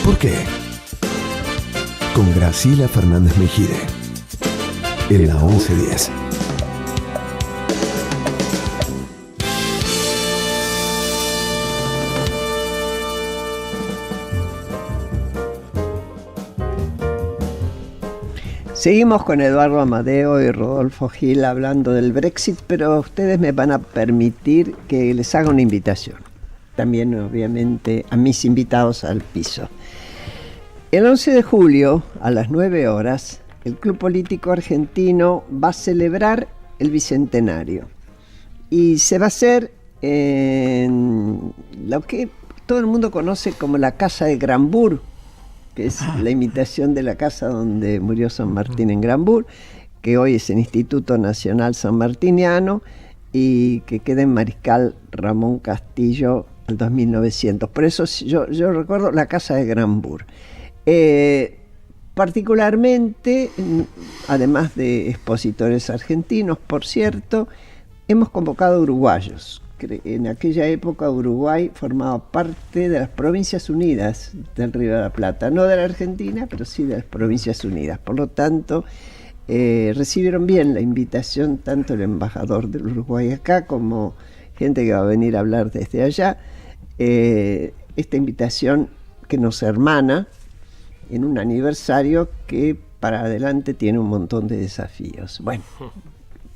por qué? Con Graciela Fernández Mejide. En la 1110. Seguimos con Eduardo Amadeo y Rodolfo Gil hablando del Brexit, pero ustedes me van a permitir que les haga una invitación. También, obviamente, a mis invitados al piso. El 11 de julio, a las 9 horas, el Club Político Argentino va a celebrar el Bicentenario. Y se va a hacer en lo que todo el mundo conoce como la Casa de Granburg, que es la imitación de la casa donde murió San Martín en Granburg, que hoy es el Instituto Nacional Sanmartiniano y que queda en Mariscal Ramón Castillo al 2900. Por eso yo recuerdo la Casa de Granburg. Particularmente, además de expositores argentinos, por cierto, hemos convocado uruguayos. En aquella época Uruguay formaba parte de las Provincias Unidas del Río de la Plata, no de la Argentina, pero sí de las Provincias Unidas. Por lo tanto, recibieron bien la invitación tanto el embajador del Uruguay acá como gente que va a venir a hablar desde allá. Esta invitación que nos hermana en un aniversario que para adelante tiene un montón de desafíos. Bueno,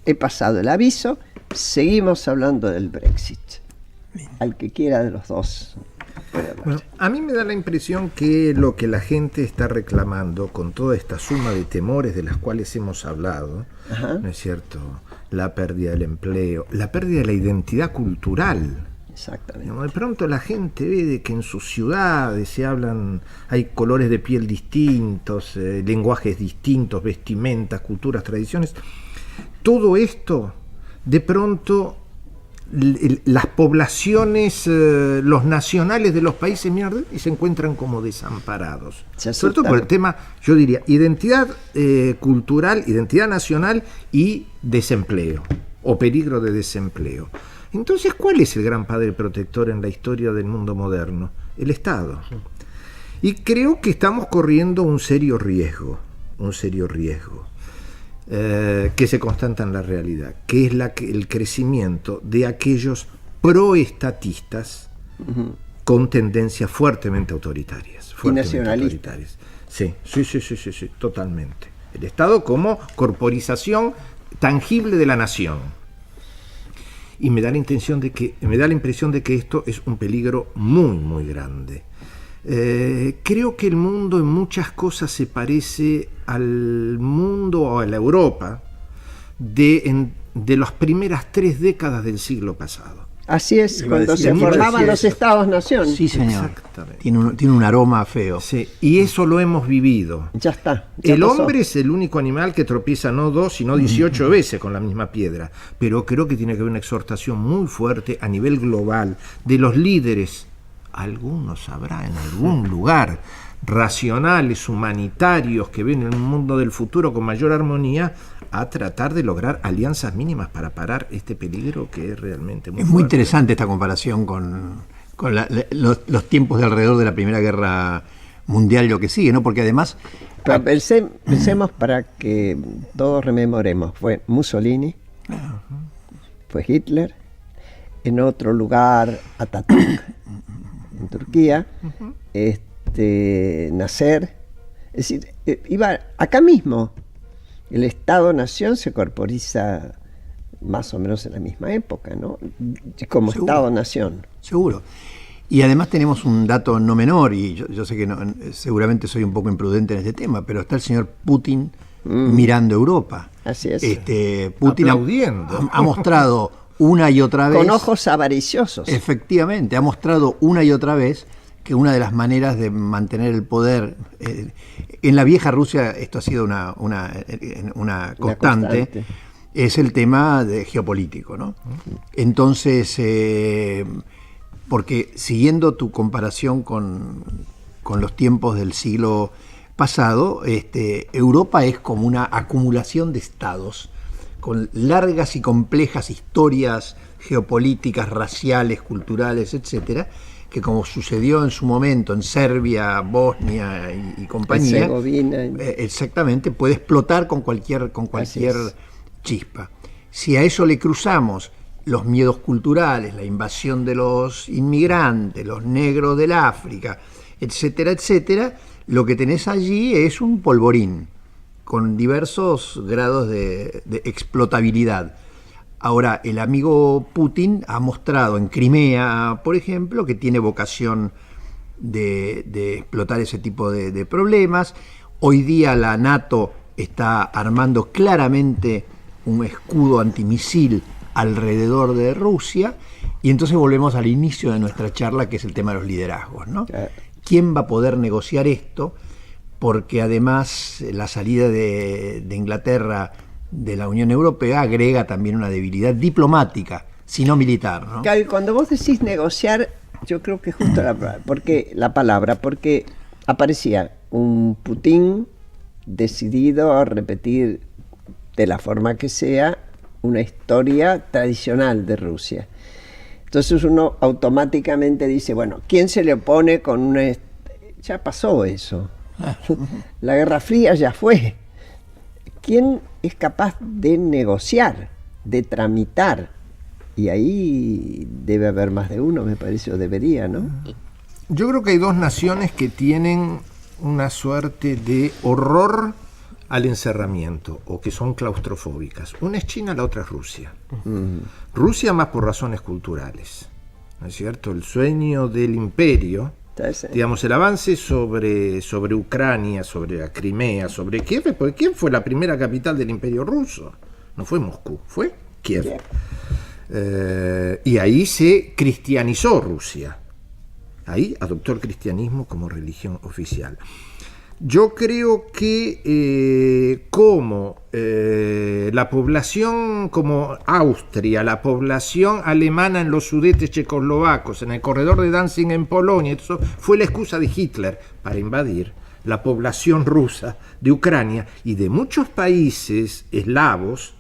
he pasado el aviso. Seguimos hablando del Brexit. Al que quiera de los dos puede hablar. Bueno, a mí me da la impresión que lo que la gente está reclamando con toda esta suma de temores de las cuales hemos hablado, ¿no es cierto? La pérdida del empleo, la pérdida de la identidad cultural. Exactamente. De pronto la gente ve de que en sus ciudades se hablan, hay colores de piel distintos, lenguajes distintos, vestimentas, culturas, tradiciones. Todo esto, de pronto, las poblaciones, los nacionales de los países miran y se encuentran como desamparados. Sobre todo por el tema, yo diría, identidad cultural, identidad nacional y desempleo, o peligro de desempleo. Entonces, ¿cuál es el gran padre protector en la historia del mundo moderno? El Estado. Y creo que estamos corriendo un serio riesgo, que se constata en la realidad, que es el crecimiento de aquellos proestatistas con tendencias fuertemente autoritarias. Y nacionalistas. Sí, totalmente. El Estado como corporización tangible de la nación. Y me da la impresión de que esto es un peligro muy, muy grande. Creo que el mundo en muchas cosas se parece al mundo o a la Europa de las primeras 3 décadas del siglo pasado. Así es, cuando se formaban los Estados-nación. Sí, señor. Exactamente. Tiene un aroma feo. Sí, y eso lo hemos vivido. Ya está. El hombre es el único animal que tropieza no 2, sino 18 veces con la misma piedra. Pero creo que tiene que haber una exhortación muy fuerte a nivel global de los líderes. Algunos habrá en algún lugar, racionales, humanitarios, que ven en un mundo del futuro con mayor armonía, a tratar de lograr alianzas mínimas para parar este peligro que es realmente muy fuerte. Muy interesante esta comparación con los tiempos de alrededor de la Primera Guerra Mundial y lo que sigue, ¿no? Porque además... Pero pensemos para que todos rememoremos. Fue Mussolini, fue Hitler, en otro lugar Atatürk, en Turquía, Nasser. Es decir, iba acá mismo. El Estado-Nación se corporiza más o menos en la misma época, ¿no? Como Estado-Nación. Seguro. Y además tenemos un dato no menor, y yo sé que seguramente soy un poco imprudente en este tema, pero está el señor Putin mirando Europa. Así es. Putin aplaudiendo. Ha mostrado una y otra vez... Con ojos avariciosos. Efectivamente, ha mostrado una y otra vez que una de las maneras de mantener el poder... en la vieja Rusia esto ha sido una constante, es el tema geopolítico, ¿no? Entonces, porque siguiendo tu comparación con los tiempos del siglo pasado, Europa es como una acumulación de estados con largas y complejas historias geopolíticas, raciales, culturales, etcétera, que como sucedió en su momento en Serbia, Bosnia y compañía, Herzegovina. Exactamente, puede explotar con cualquier chispa. Si a eso le cruzamos los miedos culturales, la invasión de los inmigrantes, los negros del África, etcétera, etcétera, lo que tenés allí es un polvorín con diversos grados de explotabilidad. Ahora, el amigo Putin ha mostrado en Crimea, por ejemplo, que tiene vocación de explotar ese tipo de problemas. Hoy día la NATO está armando claramente un escudo antimisil alrededor de Rusia, y entonces volvemos al inicio de nuestra charla, que es el tema de los liderazgos, ¿no? ¿Quién va a poder negociar esto? Porque además la salida de Inglaterra de la Unión Europea agrega también una debilidad diplomática, si no militar, ¿no? Claro, y cuando vos decís negociar, yo creo que justo la palabra, porque aparecía un Putin decidido a repetir de la forma que sea una historia tradicional de Rusia. Entonces uno automáticamente dice, bueno, ¿quién se le opone con una... Ya pasó eso. La Guerra Fría ya fue. ¿Quién es capaz de negociar, de tramitar? Y ahí debe haber más de uno, me parece, o debería, ¿no? Yo creo que hay dos naciones que tienen una suerte de horror al encerramiento, o que son claustrofóbicas. Una es China, la otra es Rusia. Rusia más por razones culturales, ¿no es cierto? El sueño del imperio, digamos, el avance sobre Ucrania, sobre la Crimea, sobre Kiev, porque Kiev fue la primera capital del imperio ruso, no fue Moscú, fue Kiev. Y ahí se cristianizó Rusia, ahí adoptó el cristianismo como religión oficial. Yo creo que como la población, como Austria, la población alemana en los sudetes checoslovacos, en el corredor de Danzig en Polonia, eso fue la excusa de Hitler para invadir la población rusa de Ucrania y de muchos países eslavos.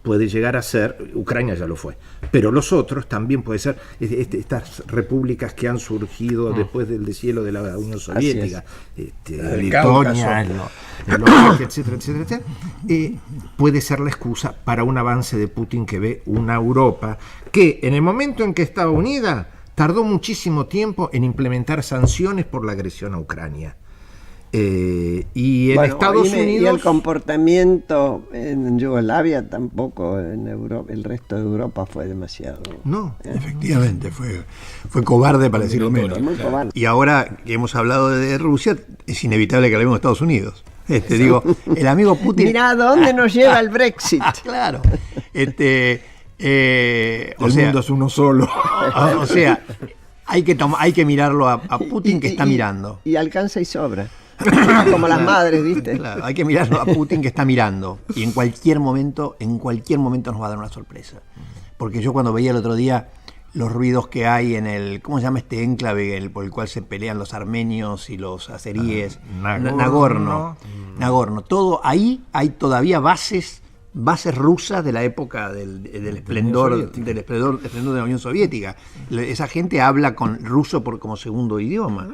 Puede llegar a ser, Ucrania ya lo fue, pero los otros también puede ser, estas repúblicas que han surgido después del deshielo de la Unión Soviética, Letonia, etcétera, etcétera, etcétera, puede ser la excusa para un avance de Putin que ve una Europa que en el momento en que estaba unida tardó muchísimo tiempo en implementar sanciones por la agresión a Ucrania. Y en Estados Unidos... Y el comportamiento en Yugoslavia tampoco, en Europa, el resto de Europa fue demasiado... No, efectivamente, fue cobarde para decirlo menos. Muy cobarde. Y ahora que hemos hablado de Rusia, es inevitable que hablemos de Estados Unidos. Digo, el amigo Putin... Mirá, ¿a dónde nos lleva el Brexit? Claro. El mundo es uno solo. O sea, hay que mirarlo a Putin, que está mirando. Y alcanza y sobra. Como las madres, ¿viste? Claro, hay que mirarlo a Putin, que está mirando, y en cualquier momento nos va a dar una sorpresa. Porque yo cuando veía el otro día los ruidos que hay en el, ¿cómo se llama este enclave por el cual se pelean los armenios y los azeríes? Nagorno, todo ahí hay todavía bases rusas de la época del esplendor de la Unión Soviética. Esa gente habla con ruso como segundo idioma.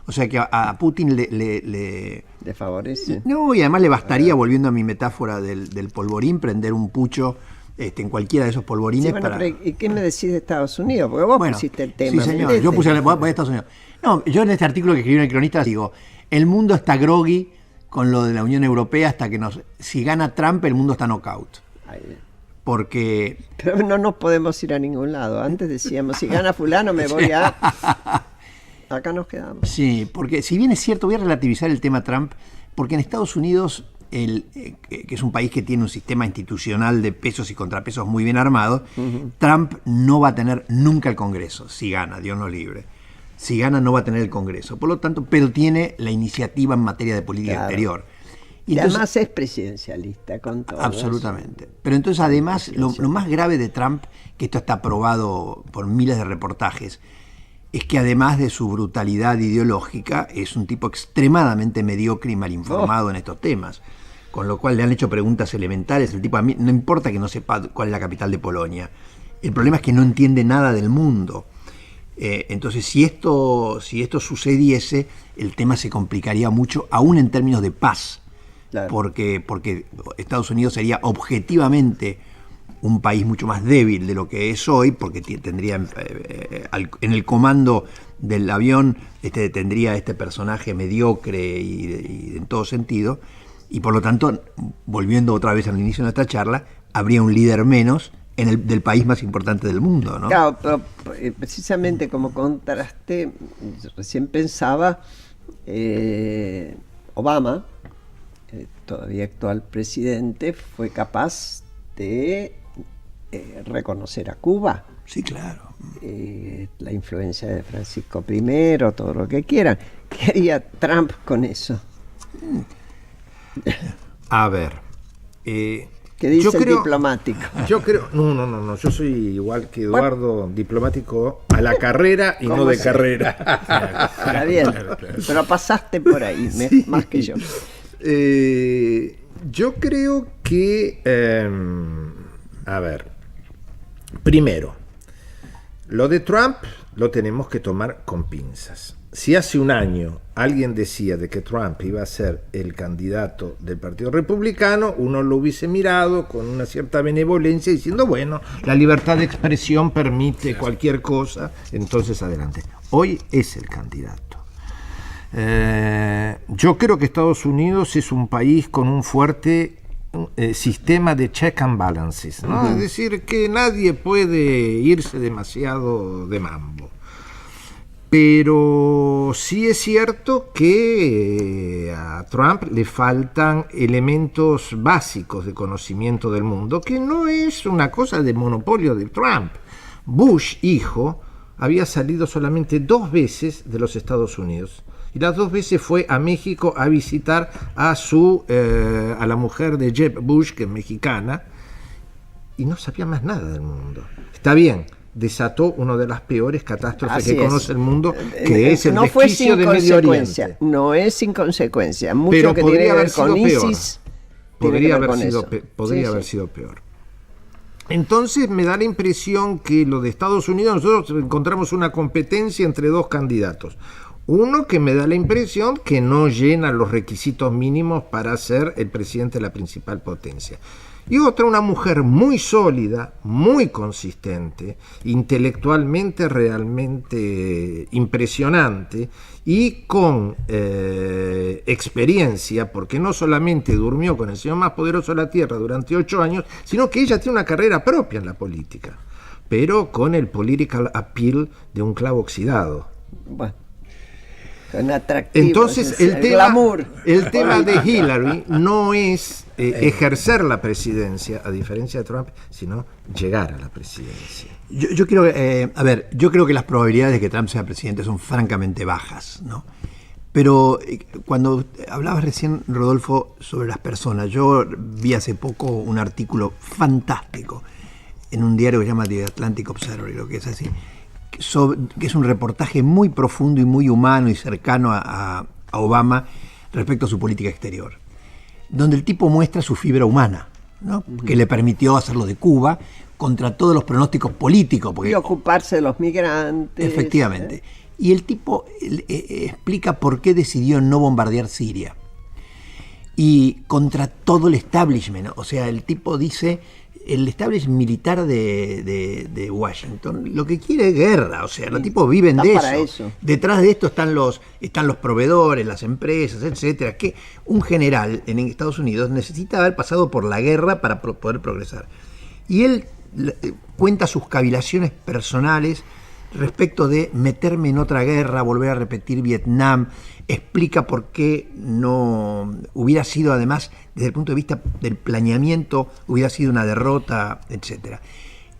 O sea que a Putin le favorece. No, y además le bastaría, volviendo a mi metáfora del polvorín, prender un pucho en cualquiera de esos polvorines. Sí, bueno, ¿y qué me decís de Estados Unidos? Porque vos pusiste el tema. Sí, señor, yo puse voy a Estados Unidos. No, yo en este artículo que escribí en el Cronista digo, el mundo está groggy con lo de la Unión Europea hasta que si gana Trump, el mundo está knockout. Porque... Pero no nos podemos ir a ningún lado. Antes decíamos, si gana fulano me voy a... Acá nos quedamos. Sí, porque si bien es cierto, voy a relativizar el tema Trump, porque en Estados Unidos, que es un país que tiene un sistema institucional de pesos y contrapesos muy bien armado, Trump no va a tener nunca el Congreso, si gana, Dios nos libre. Si gana no va a tener el Congreso, por lo tanto, pero tiene la iniciativa en materia de política exterior. Y además es presidencialista con todo. Absolutamente. Eso. Pero entonces además lo más grave de Trump, que esto está probado por miles de reportajes, es que además de su brutalidad ideológica, es un tipo extremadamente mediocre y mal informado en estos temas. Con lo cual le han hecho preguntas elementales. El tipo, a mí no importa que no sepa cuál es la capital de Polonia. El problema es que no entiende nada del mundo. Entonces, si esto sucediese, el tema se complicaría mucho, aún en términos de paz, Claro. porque Estados Unidos sería objetivamente un país mucho más débil de lo que es hoy, porque tendría en el comando del avión tendría este personaje mediocre y en todo sentido, y por lo tanto, volviendo otra vez al inicio de nuestra charla, habría un líder menos del país más importante del mundo, ¿no? Claro, pero precisamente como contraste, recién pensaba, Obama, todavía actual presidente, fue capaz de reconocer a Cuba. Sí, claro. La influencia de Francisco I, todo lo que quieran. ¿Qué haría Trump con eso? A ver. ¿Qué dice el diplomático? Yo creo. No. Yo soy igual que Eduardo, diplomático a la carrera y no de carrera. Está bien. Claro. Pero pasaste por ahí, Sí. más que yo. Yo creo que. A ver. Primero, lo de Trump lo tenemos que tomar con pinzas. Si hace un año alguien decía de que Trump iba a ser el candidato del Partido Republicano, uno lo hubiese mirado con una cierta benevolencia diciendo, bueno, la libertad de expresión permite cualquier cosa, entonces adelante. Hoy es el candidato. Yo creo que Estados Unidos es un país con un fuerte sistema de check and balances, ¿no? Uh-huh. Es decir, que nadie puede irse demasiado de mambo. Pero sí es cierto que a Trump le faltan elementos básicos de conocimiento del mundo, que no es una cosa de monopolio de Trump. Bush, hijo, había salido solamente 2 veces de los Estados Unidos. Y las 2 veces fue a México a visitar a la mujer de Jeb Bush, que es mexicana, y no sabía más nada del mundo. Está bien, desató una de las peores catástrofes Así que es. conoce el mundo, que es el no fue desquicio sin de Medio consecuencia. Oriente. No es sin consecuencia. Mucho Pero que podría tiene que haber ver con sido peor. ISIS. Podría haber Sí, haber sí. sido peor. Entonces me da la impresión que lo de Estados Unidos, nosotros encontramos una competencia entre 2 candidatos. Uno que me da la impresión que no llena los requisitos mínimos para ser el presidente de la principal potencia. Y otra, una mujer muy sólida, muy consistente, intelectualmente realmente impresionante y con experiencia, porque no solamente durmió con el señor más poderoso de la tierra durante 8 años, sino que ella tiene una carrera propia en la política, pero con el political appeal de un clavo oxidado. Bueno, con atractivo. Entonces el glamour. tema de Hillary no es ejercer la presidencia, a diferencia de Trump, sino llegar a la presidencia. Yo creo que las probabilidades de que Trump sea presidente son francamente bajas, ¿no? Pero cuando hablabas recién, Rodolfo, sobre las personas, yo vi hace poco un artículo fantástico en un diario que se llama The Atlantic Observer, creo que es así, que es un reportaje muy profundo y muy humano y cercano a Obama respecto a su política exterior, donde el tipo muestra su fibra humana, ¿no? Que le permitió hacerlo de Cuba contra todos los pronósticos políticos. Porque, Y ocuparse de los migrantes. efectivamente. Y el tipo explica por qué decidió no bombardear Siria. Y contra todo el establishment, ¿no? O sea, el tipo dice, el establishment militar de Washington lo que quiere es guerra, o sea, los tipos viven de eso. Detrás de esto están los proveedores, las empresas, etcétera, que un general en Estados Unidos necesita haber pasado por la guerra para poder progresar. Y él cuenta sus cavilaciones personales respecto de meterme en otra guerra, volver a repetir Vietnam, explica por qué no hubiera sido, además, desde el punto de vista del planeamiento, hubiera sido una derrota, etc.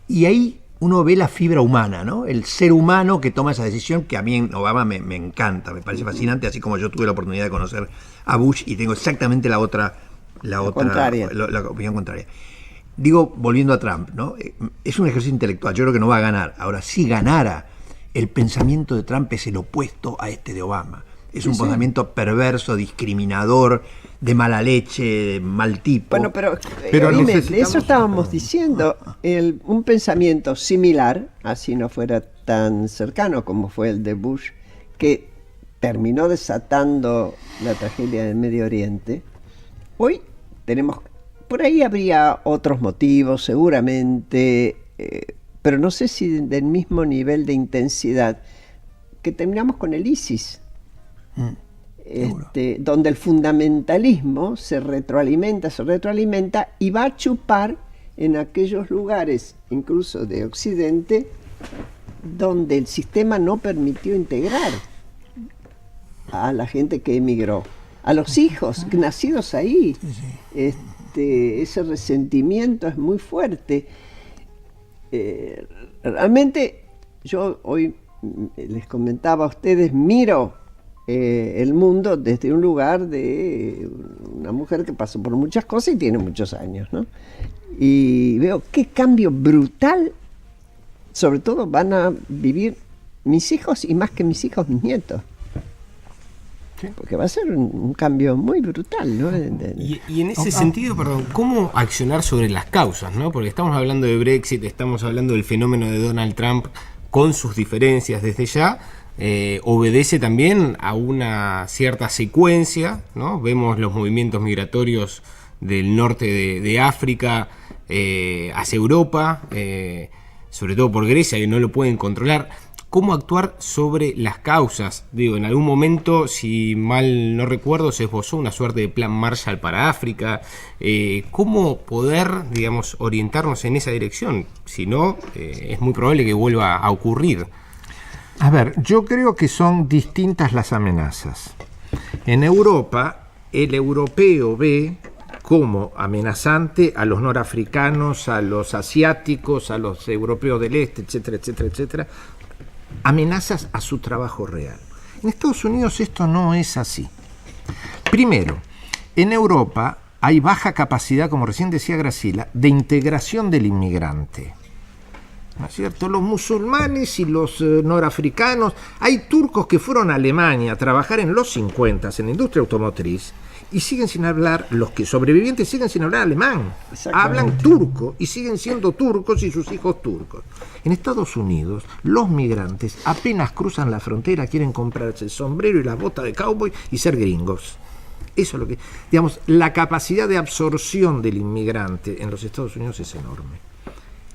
Y ahí uno ve la fibra humana, ¿no? El ser humano que toma esa decisión, que a mí en Obama me encanta, me parece fascinante, así como yo tuve la oportunidad de conocer a Bush y tengo exactamente la opinión contraria. Digo, volviendo a Trump, ¿no? Es un ejercicio intelectual, yo creo que no va a ganar. Ahora, si ganara, el pensamiento de Trump es el opuesto a este de Obama. Es un pensamiento perverso, discriminador, de mala leche, de mal tipo. Bueno, pero necesitamos- eso estábamos diciendo, un pensamiento similar, así no fuera tan cercano como fue el de Bush, que terminó desatando la tragedia del Medio Oriente. Hoy tenemos, por ahí habría otros motivos seguramente, pero no sé si del mismo nivel de intensidad, que terminamos con el ISIS. Donde el fundamentalismo se retroalimenta y va a chupar en aquellos lugares, incluso de Occidente, donde el sistema no permitió integrar a la gente que emigró, a los hijos nacidos ahí. Ese resentimiento es muy fuerte. Realmente yo hoy les comentaba a ustedes, miro el mundo desde un lugar de una mujer que pasó por muchas cosas y tiene muchos años, ¿no? Y veo qué cambio brutal, sobre todo van a vivir mis hijos y más que mis hijos, mis nietos. Sí. Porque va a ser un cambio muy brutal, ¿no? Y en ese sentido, perdón, ¿cómo accionar sobre las causas, ¿no? Porque estamos hablando de Brexit, estamos hablando del fenómeno de Donald Trump con sus diferencias desde ya. Obedece también a una cierta secuencia, ¿no? Vemos los movimientos migratorios del norte de África hacia Europa, sobre todo por Grecia, que no lo pueden controlar. ¿Cómo actuar sobre las causas? Digo, en algún momento, si mal no recuerdo, se esbozó una suerte de plan Marshall para África. ¿Cómo poder, digamos, orientarnos en esa dirección? Si no, es muy probable que vuelva a ocurrir. A ver, yo creo que son distintas las amenazas. En Europa, el europeo ve como amenazante a los norafricanos, a los asiáticos, a los europeos del este, etcétera, etcétera, etcétera, amenazas a su trabajo real. En Estados Unidos esto no es así. Primero, en Europa hay baja capacidad, como recién decía Graciela, de integración del inmigrante. ¿No es cierto? Los musulmanes y los norafricanos, hay turcos que fueron a Alemania a trabajar en los 50 en la industria automotriz y siguen sin hablar, los que sobrevivientes siguen sin hablar alemán, hablan turco y siguen siendo turcos y sus hijos turcos. En Estados Unidos, los migrantes apenas cruzan la frontera quieren comprarse el sombrero y las botas de cowboy y ser gringos. Eso es lo que, digamos, la capacidad de absorción del inmigrante en los Estados Unidos es enorme.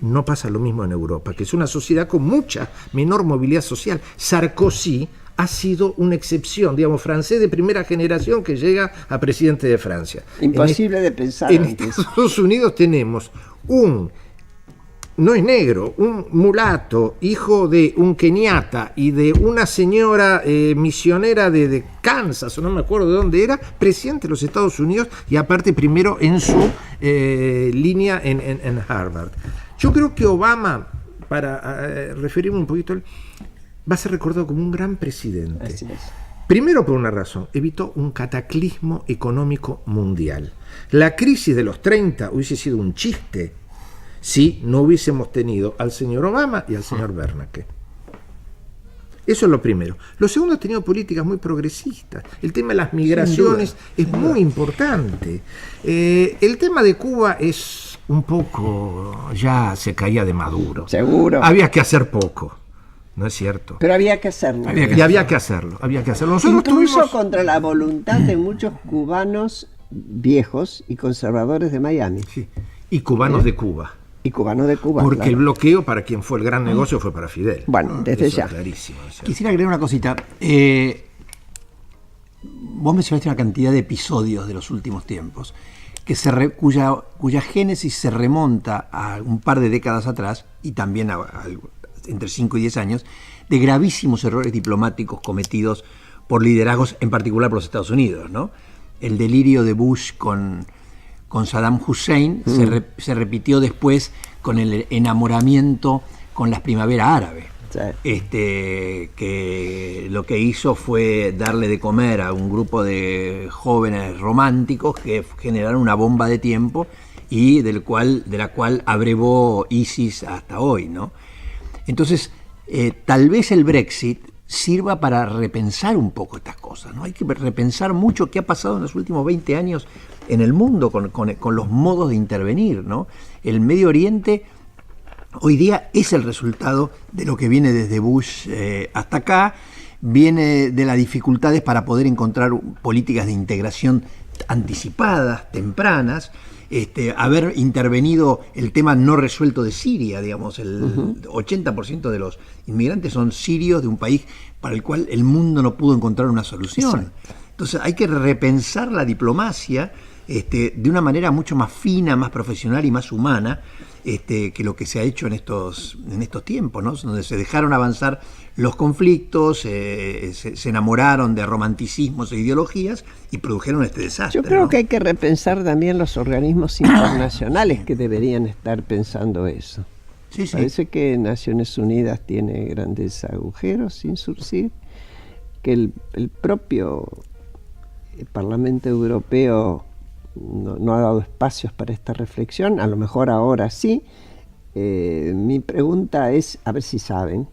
No pasa lo mismo en Europa, que es una sociedad con mucha menor movilidad social. Sarkozy ha sido una excepción, digamos, francés de primera generación que llega a presidente de Francia. Imposible de pensar En antes. Estados Unidos tenemos no es negro, un mulato, hijo de un keniata y de una señora misionera de Kansas, o no me acuerdo de dónde era, presidente de los Estados Unidos y aparte primero en su línea en Harvard. Yo creo que Obama, para referirme un poquito a él, va a ser recordado como un gran presidente. Así es. Primero por una razón, evitó un cataclismo económico mundial. La crisis de los 30 hubiese sido un chiste si no hubiésemos tenido al señor Obama y al señor Bernanke. Eso es lo primero. Lo segundo, ha tenido políticas muy progresistas. El tema de las migraciones es muy importante. El tema de Cuba es un poco, ya se caía de Maduro. Seguro. Había que hacer poco, ¿no es cierto? Pero había que hacerlo. Había que hacerlo. Nosotros Incluso tuvimos... contra la voluntad de muchos cubanos viejos y conservadores de Miami. Sí, y cubanos de Cuba. Y cubanos de Cuba. Porque claro. el bloqueo, para quien fue el gran negocio, fue para Fidel. Bueno, desde Eso ya. es clarísimo, ¿no es cierto? Quisiera agregar una cosita. Vos mencionaste una cantidad de episodios de los últimos tiempos cuya génesis se remonta a un par de décadas atrás y también entre 5 y 10 años, de gravísimos errores diplomáticos cometidos por liderazgos, en particular por los Estados Unidos, ¿no? El delirio de Bush con Saddam Hussein se repitió después con el enamoramiento con la primavera árabe. Sí. Que lo que hizo fue darle de comer a un grupo de jóvenes románticos que generaron una bomba de tiempo y de la cual abrevó ISIS hasta hoy, ¿no? Entonces, tal vez el Brexit sirva para repensar un poco estas cosas, ¿no? Hay que repensar mucho qué ha pasado en los últimos 20 años en el mundo con los modos de intervenir, ¿no? El Medio Oriente hoy día es el resultado de lo que viene desde Bush hasta acá, viene de las dificultades para poder encontrar políticas de integración anticipadas, tempranas, haber intervenido el tema no resuelto de Siria, digamos, el 80% de los inmigrantes son sirios de un país para el cual el mundo no pudo encontrar una solución. Exacto. Entonces hay que repensar la diplomacia de una manera mucho más fina, más profesional y más humana que lo que se ha hecho en estos tiempos, ¿no? Donde se dejaron avanzar los conflictos, se enamoraron de romanticismos e ideologías y produjeron este desastre. Yo creo ¿no? que hay que repensar también los organismos internacionales que deberían estar pensando eso. Sí, sí. Parece que Naciones Unidas tiene grandes agujeros sin surcir, que el propio Parlamento Europeo no ha dado espacios para esta reflexión, a lo mejor ahora sí. Mi pregunta es, a ver si saben,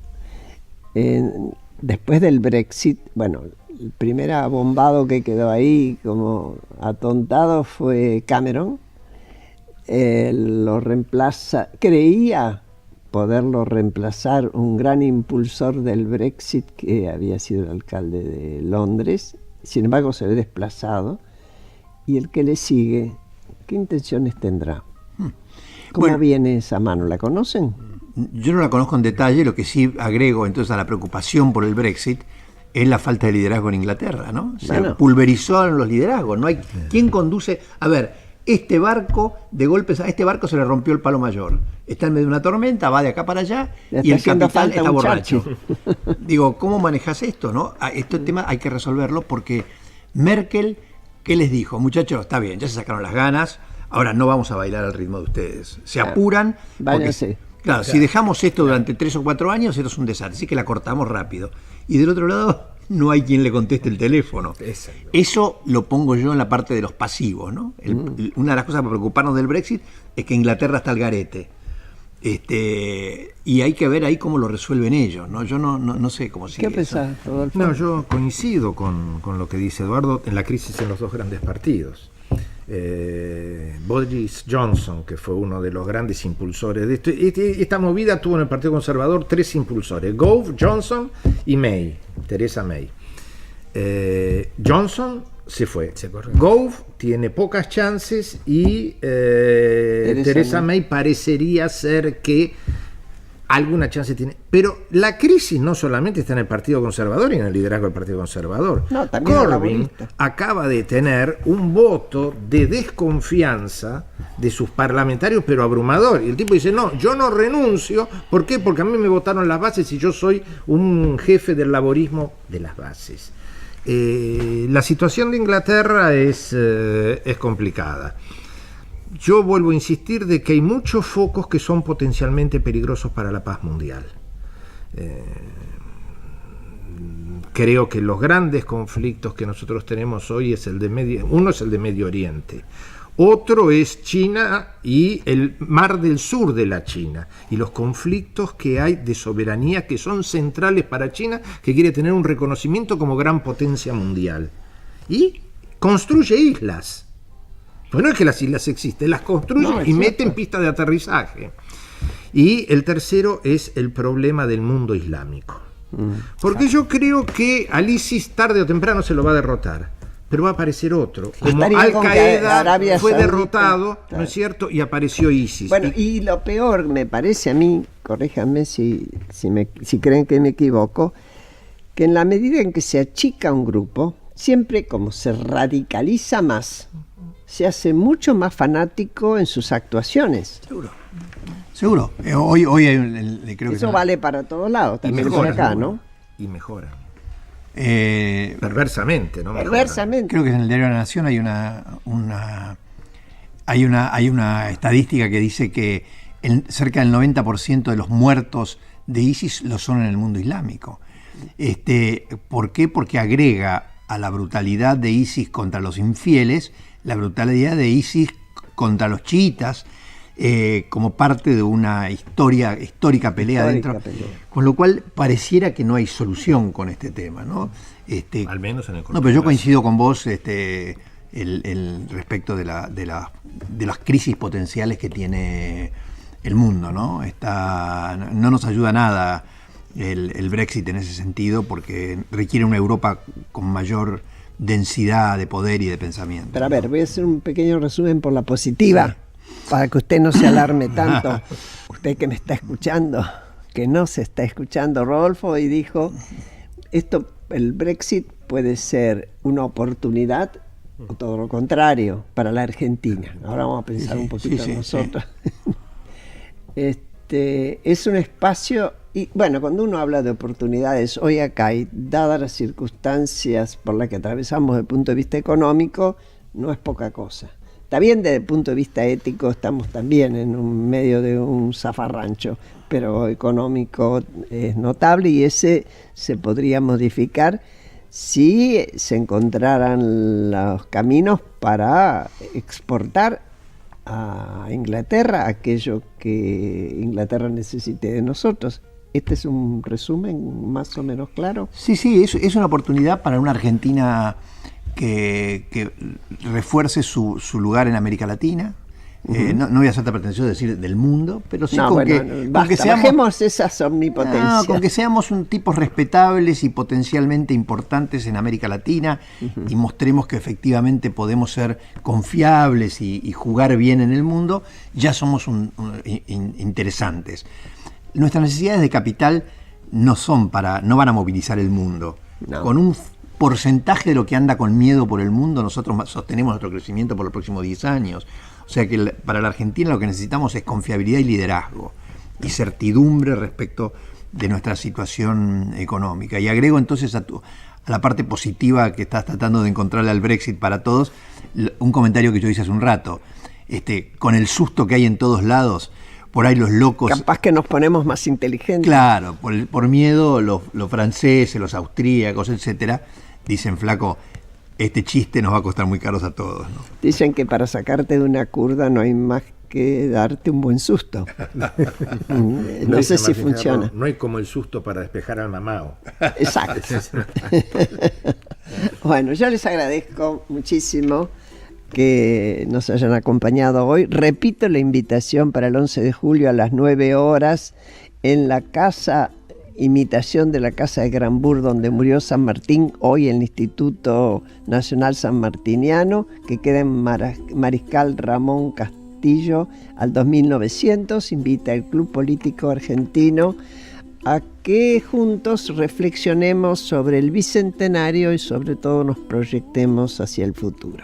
después del Brexit, bueno, el primer abombado que quedó ahí como atontado fue Cameron. Lo reemplaza, creía poderlo reemplazar un gran impulsor del Brexit que había sido el alcalde de Londres, sin embargo se ve desplazado. Y el que le sigue, ¿qué intenciones tendrá? ¿Cómo viene esa mano? ¿La conocen? Yo no la conozco en detalle, lo que sí agrego entonces a la preocupación por el Brexit es la falta de liderazgo en Inglaterra, ¿no? Se pulverizaron los liderazgos, no hay quien conduce. A ver, este barco a este barco se le rompió el palo mayor. Está en medio de una tormenta, va de acá para allá y el capitán está borracho. Digo, ¿cómo manejas esto, no? Este tema hay que resolverlo porque Merkel, ¿qué les dijo? Muchachos, está bien, ya se sacaron las ganas, ahora no vamos a bailar al ritmo de ustedes. Se apuran. Váyanse. Claro, si dejamos esto durante 3 o 4 años, esto es un desastre, así que la cortamos rápido. Y del otro lado, no hay quien le conteste el teléfono. Exacto. Eso lo pongo yo en la parte de los pasivos, ¿no? Una de las cosas para preocuparnos del Brexit es que Inglaterra está al garete. Y hay que ver ahí cómo lo resuelven ellos, ¿no? Yo no sé cómo sigue. ¿Qué pensás, Rodolfo? No, yo coincido con lo que dice Eduardo en la crisis en los dos grandes partidos. Boris Johnson, que fue uno de los grandes impulsores de esto, esta movida tuvo en el Partido Conservador 3 impulsores: Gove, Johnson y May, Theresa May. Johnson se fue. Gove tiene pocas chances y Theresa May parecería ser que alguna chance tiene. Pero la crisis no solamente está en el Partido Conservador y en el liderazgo del Partido Conservador. No, también Corbyn acaba de tener un voto de desconfianza de sus parlamentarios, pero abrumador. Y el tipo dice, no, yo no renuncio. ¿Por qué? Porque a mí me votaron las bases y yo soy un jefe del laborismo de las bases. La situación de Inglaterra es complicada. Yo vuelvo a insistir de que hay muchos focos que son potencialmente peligrosos para la paz mundial. Creo que los grandes conflictos que nosotros tenemos hoy uno es el de Medio Oriente, otro es China y el Mar del Sur de la China, y los conflictos que hay de soberanía que son centrales para China, que quiere tener un reconocimiento como gran potencia mundial. Y construye islas. Pues no es que las islas existen, las construyen y meten pistas de aterrizaje. Y el tercero es el problema del mundo islámico. Porque yo creo que al ISIS tarde o temprano se lo va a derrotar, pero va a aparecer otro. Como Al-Qaeda fue derrotado, ¿no es cierto? Y apareció ISIS. Bueno, y lo peor, me parece a mí, corríjanme si creen que me equivoco, que en la medida en que se achica un grupo, siempre como se radicaliza más, se hace mucho más fanático en sus actuaciones. Seguro. Hoy creo que eso vale para todos lados, también por acá, ¿no? Y mejoran. Perversamente, ¿no? Perversamente. Creo que en el Diario de la Nación hay una estadística que dice que cerca del 90% de los muertos de ISIS lo son en el mundo islámico. ¿Por qué? Porque agrega a la brutalidad de ISIS contra los infieles la brutalidad de ISIS contra los chiitas. como parte de una histórica pelea dentro. Con lo cual pareciera que no hay solución con este tema, ¿no? Al menos en el corto No, pero yo plazo. coincido con vos respecto de las crisis potenciales que tiene el mundo, ¿no? No nos ayuda nada el Brexit en ese sentido, porque requiere una Europa con mayor densidad de poder y de pensamiento. Pero a ver, voy a hacer un pequeño resumen por la positiva, para que usted no se alarme tanto. Usted que me está escuchando, que no se está escuchando, Rodolfo, y dijo, el Brexit puede ser una oportunidad o todo lo contrario para la Argentina. Ahora vamos a pensar un poquito en nosotros. Es un espacio, y bueno, cuando uno habla de oportunidades hoy acá, y dadas las circunstancias por las que atravesamos desde el punto de vista económico, no es poca cosa. Está bien, desde el punto de vista ético estamos también en medio de un zafarrancho, pero económico es notable, y ese se podría modificar si se encontraran los caminos para exportar a Inglaterra aquello que Inglaterra necesite de nosotros. Este es un resumen más o menos claro. Sí, es una oportunidad para una Argentina que refuerce su lugar en América Latina. No voy a hacerte pretencioso de decir del mundo, pero sí con que seamos, bajemos esas omnipotencias. con que seamos un tipos respetables y potencialmente importantes en América Latina, y mostremos que efectivamente podemos ser confiables y jugar bien en el mundo, ya somos interesantes. Nuestras necesidades de capital no van a movilizar el mundo. No. Con un porcentaje de lo que anda con miedo por el mundo, nosotros sostenemos nuestro crecimiento por los próximos 10 años. O sea que para la Argentina lo que necesitamos es confiabilidad y liderazgo y certidumbre respecto de nuestra situación económica. Y agrego entonces a la parte positiva que estás tratando de encontrarle al Brexit para todos, un comentario que yo hice hace un rato. Con el susto que hay en todos lados, por ahí los locos... Capaz que nos ponemos más inteligentes. Claro, por miedo los franceses, los austríacos, etcétera, dicen, flaco, este chiste nos va a costar muy caros a todos, ¿no? Dicen que para sacarte de una curda no hay más que darte un buen susto. No sé si funciona. No hay como el susto para despejar al mamao. Exacto. Bueno, yo les agradezco muchísimo que nos hayan acompañado hoy. Repito la invitación para el 11 de julio a las 9 horas en la casa, imitación de la casa de Granburg donde murió San Martín, hoy el Instituto Nacional Sanmartiniano, que queda en Mariscal Ramón Castillo al 2900. Invita al Club Político Argentino a que juntos reflexionemos sobre el bicentenario y sobre todo nos proyectemos hacia el futuro.